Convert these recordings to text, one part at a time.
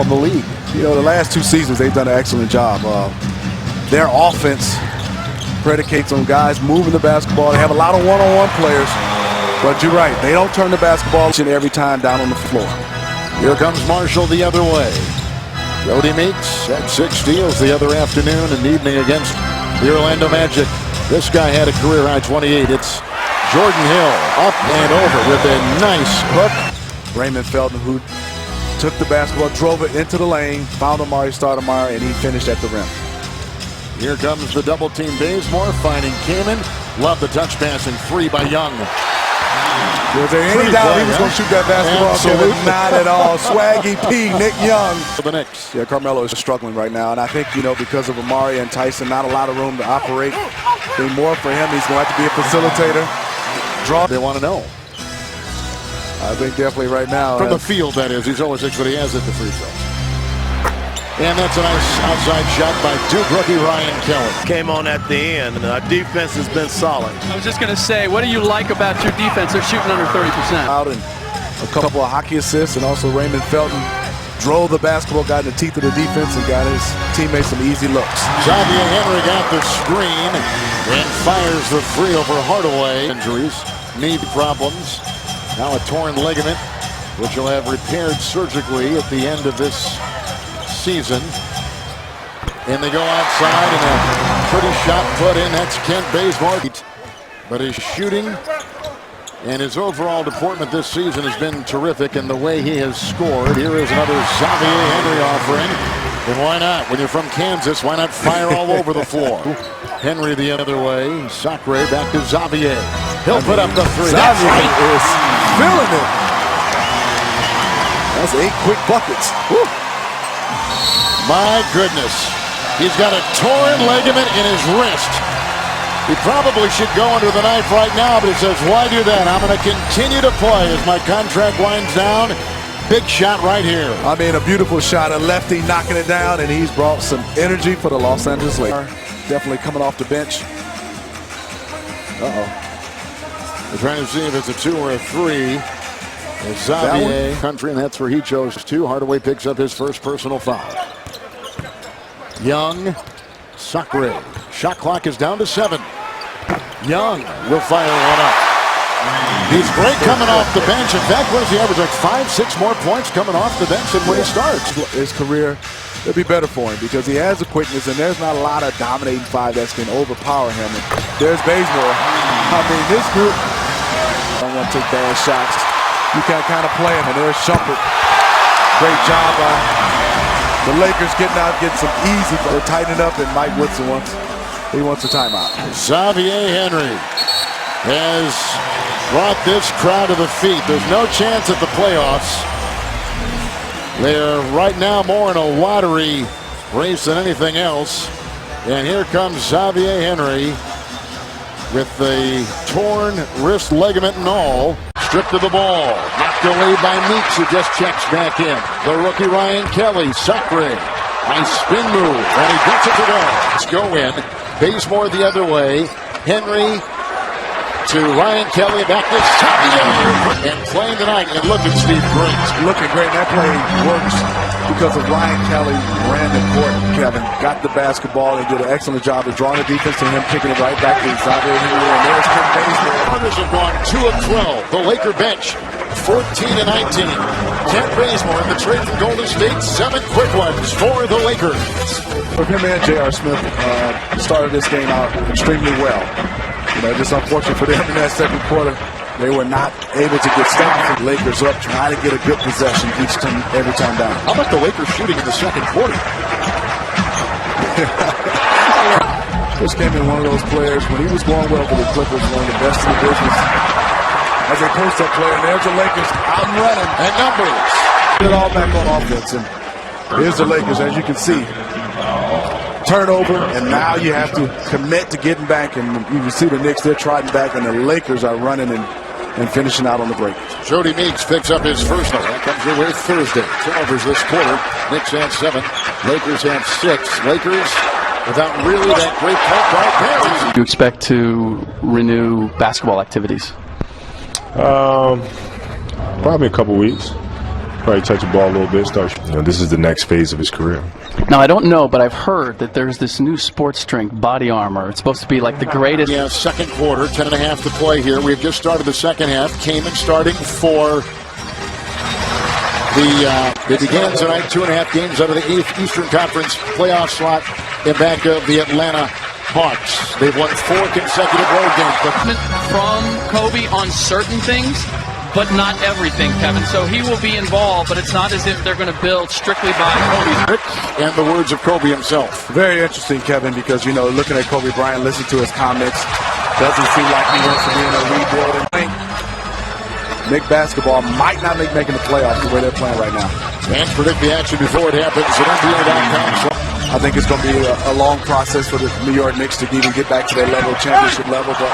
in the league. You know, the last 2 seasons, they've done an excellent job. Their offense predicates on guys moving the basketball. They have a lot of one-on-one players. But you're right, they don't turn the basketball every time down on the floor. Here comes Marshall the other way. Jody Meeks had 6 steals the other afternoon and evening against the Orlando Magic. This guy had a career-high 28. It's Jordan Hill up and over with a nice hook. Raymond Felton, who took the basketball, drove it into the lane, found Amari Stoudemire, and he finished at the rim. Here comes the double team. Bazemore finding Kamen. Love the touch pass and 3 by Young. Was there any doubt he was going to shoot that basketball? Absolutely. Not at all. Swaggy P, Nick Young. For the Knicks. Yeah, Carmelo is struggling right now, and I think, you know, because of Amari and Tyson, not a lot of room to operate. I think more for him, he's going to have to be a facilitator. Draw. They want to know. I think definitely right now. From the field, that is. He's 0-6, but he has it the free throw. And that's a nice outside shot by Duke rookie Ryan Kelly. Came on at the end, and our defense has been solid. I was just going to say, what do you like about your defense? They're shooting under 30%. Out and a couple of hockey assists, and also Raymond Felton drove the basketball, got in the teeth of the defense, and got his teammates some easy looks. Xavier Henry got the screen and fires the three over Hardaway. Injuries, knee problems, now a torn ligament, which he'll have repaired surgically at the end of this season. And they go outside, and a pretty shot put in. That's Kent Bazemore. But his shooting and his overall deportment this season has been terrific, and the way he has scored. Here is another Xavier Henry offering. And why not? When you're from Kansas, why not fire all over the floor? Henry the other way. Sacre back to Xavier. He'll put up the 3. Xavier is feeling it. That's 8 quick buckets. Woo. My goodness. He's got a torn ligament in his wrist. He probably should go under the knife right now, but he says, why do that? I'm going to continue to play as my contract winds down. Big shot right here. I mean, a beautiful shot. A lefty knocking it down, and he's brought some energy for the Los Angeles Lakers. Definitely coming off the bench. We're trying to see if it's a 2 or a 3. Xavier country, and that's where he chose 2. Hardaway picks up his first personal foul. Young, Sacre. Shot clock is down to 7. Young will fire one up. He's great coming off the bench. In fact, what is he average? Like 5-6 more points coming off the bench than when he starts. His career, it'll be better for him because he has the quickness, and there's not a lot of dominating 5 that's going to overpower him. And there's Bazemore. I mean, this group don't want to take bad shots. You can kind of play him, and there's Shumpert. Great job by the Lakers getting out, getting some easy. They're tightening up, and Mike Woodson wants a timeout. Xavier Henry has brought this crowd to the feet. There's no chance at the playoffs. They're right now more in a lottery race than anything else. And here comes Xavier Henry with the torn wrist ligament and all. Stripped of the ball. Knocked away by Meeks, who just checks back in. The rookie Ryan Kelly. Sacre. Nice spin move. And he gets it to go. Let's go in. Bazemore the other way. Henry to Ryan Kelly. Back to Xavier. And playing tonight. And look at Steve Green. Looking great. That play works because of Ryan Kelly ran the court. Kevin got the basketball and did an excellent job of drawing the defense to him, kicking it right back to Xavier Henry. And there's Kent Bazemore. Others have gone 2 of 12. The Laker bench 14-19. Kent Bazemore in the trade from Golden State. 7 quick ones for the Lakers. For him and J.R. Smith started this game out extremely well. You know, just unfortunate for them in that second quarter. They were not able to get stopped. The Lakers up, trying to get a good possession each time, every time down. How about the Lakers shooting in the second quarter? This came in one of those players when he was going well for the Clippers, one of the best in the business. As a post-up player, and there's the Lakers out and running. And numbers. Get it all back on offense. And here's the Lakers, as you can see. Turnover, and now you have to commit to getting back. And you can see the Knicks, they're trotting back, and the Lakers are running and finishing out on the break. Jody Meeks picks up his first one. That comes your way Thursday. Turnovers this quarter. Knicks had 7. Lakers had 6. Lakers without really that great point guard pair. Do you expect to renew basketball activities? Probably a couple weeks. probably touch the ball a little bit. This is the next phase of his career. Now, I don't know, but I've heard that there's this new sports strength body armor. It's supposed to be like the greatest. Yeah, second quarter, 10.5 to play here. We've just started the second half. Kamen starting for they began tonight 2.5 games out of the Eastern Conference playoff slot in back of the Atlanta Hawks. They've won 4 consecutive road games. From Kobe on certain things, but not everything, Kevin. So he will be involved, but it's not as if they're going to build strictly by Kobe. And the words of Kobe himself. Very interesting, Kevin, because, you know, looking at Kobe Bryant, listen to his comments, doesn't seem like he wants to be in a rebuilding. Knicks basketball might not make making the playoffs the way they're playing right now. Fans predict the action before it happens at NBA.com. I think it's going to be a long process for the New York Knicks to even get back to their level, championship level, but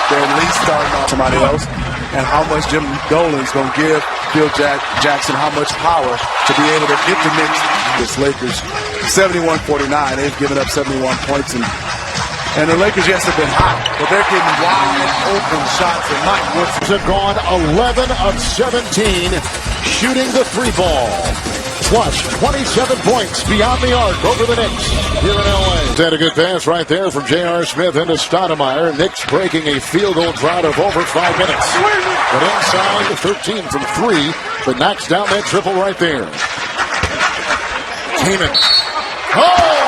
they're at least starting off somebody else. And how much Jim Dolan's going to give Phil Jackson, how much power to be able to get the Knicks. This Lakers 71-49. They've given up 71 points, and the Lakers, yes, have been hot, but they're getting wide open shots. And Mike Woods have gone 11 of 17 shooting the 3-ball. Plus 27 points beyond the arc over the Knicks here in L.A. Had a good pass right there from J.R. Smith into Stoudemire. Knicks breaking a field goal drought of over 5 minutes. But inside, 13 from 3, but knocks down that triple right there. Kamen. Oh!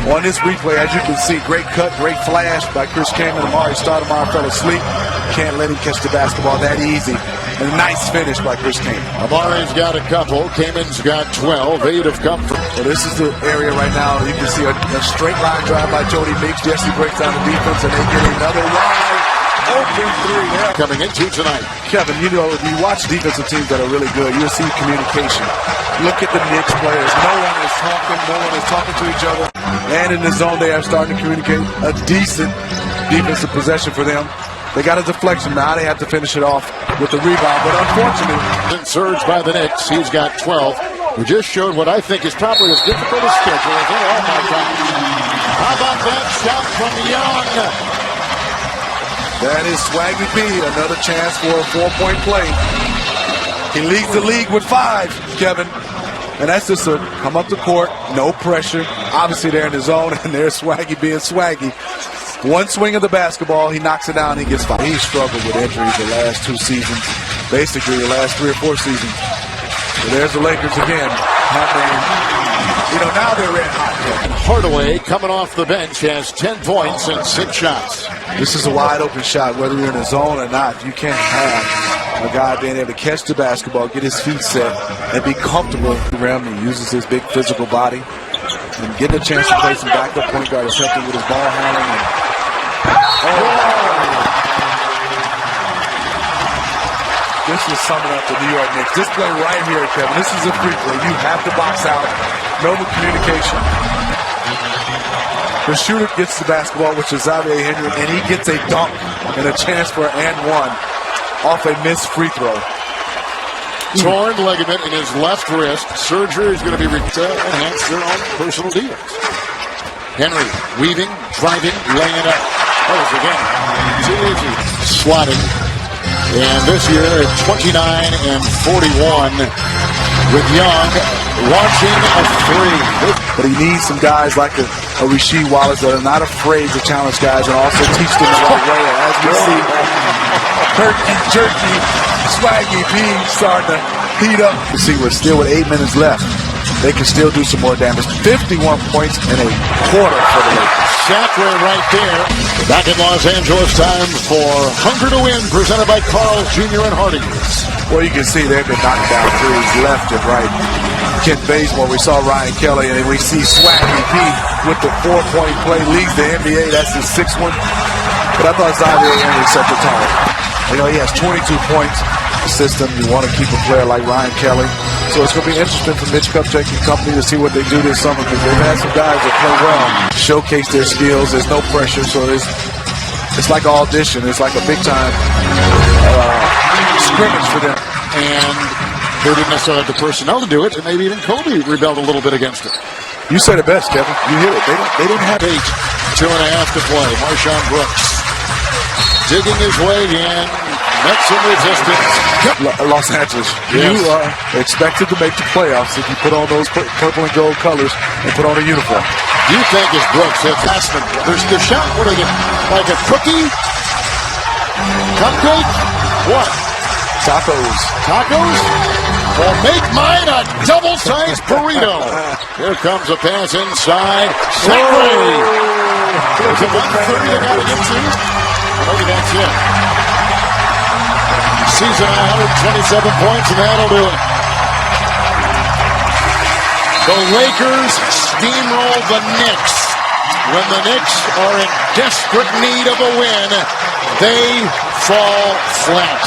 On this replay, as you can see, great cut, great flash by Chris Kamen. Amari Stoudemire fell asleep. Can't let him catch the basketball that easy. And a nice finish by Chris Kamen. Amari's got a couple. Kamen's got 12. 8 have come from. So this is the area right now. You can see a straight line drive by Jody Meeks. Jesse breaks down the defense, and they get another wide open 3 there. Coming into tonight. Kevin, you know, if you watch defensive teams that are really good, you'll see communication. Look at the Knicks players. No one is talking to each other. And in the zone, they are starting to communicate. A decent defensive possession for them. They got a deflection. Now they have to finish it off with the rebound. But unfortunately, surged by the Knicks. He's got 12. We just showed what I think is probably as difficult a schedule as any. Oh, my God. How about that shot from Young? That is Swaggy P. Another chance for a 4-point play. He leads the league with 5, Kevin. And that's just a come up the court, no pressure. Obviously, they're in the zone, and there's Swaggy being Swaggy. One swing of the basketball, he knocks it down, he gets 5. He's struggled with injuries the last 2 seasons, basically the last 3 or 4 seasons. So there's the Lakers again. Now they're red hot. Hardaway, coming off the bench, has 10 points and 6 shots. This is a wide open shot, whether you're in the zone or not. You can't have a guy being able to catch the basketball, get his feet set, and be comfortable at the rim. He uses his big physical body. And getting a chance to play some backup point guard is helping with his ball handling. This is summing up the New York Knicks. This play right here, Kevin, this is a free throw. You have to box out. No communication. The shooter gets the basketball, which is Xavier Henry, and he gets a dunk and a chance for an and 1 off a missed free throw. Torn ligament in his left wrist. Surgery is going to be to enhance their own personal deals. Henry weaving, driving, laying it up. That was again too easy. Slotting. And this year at 29 and 41 with Young launching a 3. But he needs some guys like a Rasheed Wallace that are not afraid to challenge guys and also teach them the right way. As we see, jerky, Swaggy P starting to heat up. You see, we're still with 8 minutes left. They can still do some more damage. 51 points in a quarter for the Lakers. Shackler right there. Back in Los Angeles, time for Hunger to Win, presented by Carl's Jr. and Hardee's. Well, you can see they've been knocking down threes left and right. Kent Bazemore, we saw Ryan Kelly, and we see Swaggy P with the 4-point play, leads the NBA. That's his 6th one. But I thought Xavier Henry set the tone. You know, he has 22 points. System. You want to keep a player like Ryan Kelly. So it's going to be interesting for Mitch Kupchak and company to see what they do this summer, because they've had some guys that play well, showcase their skills. There's no pressure, so it's like an audition. It's like a big-time scrimmage for them. And they didn't necessarily have the personnel to do it, and maybe even Kobe rebelled a little bit against it. You said it best, Kevin. You hit it. They didn't have 8, 2.5 to play. Marshawn Brooks digging his way in. Met some resistance. Los Angeles, Yes. you are expected to make the playoffs if you put on those purple and gold colors and put on a uniform. Do you think as Brooks hits they're shot, what are they, like a cookie? Cupcake? What? Tacos. Tacos? Well, make mine a double-sized burrito. Here comes a pass inside. Segway. There's a 130 they got to get to. Maybe that's it. Season 127 points, and that'll do it. The Lakers steamroll the Knicks. When the Knicks are in desperate need of a win, they fall flat.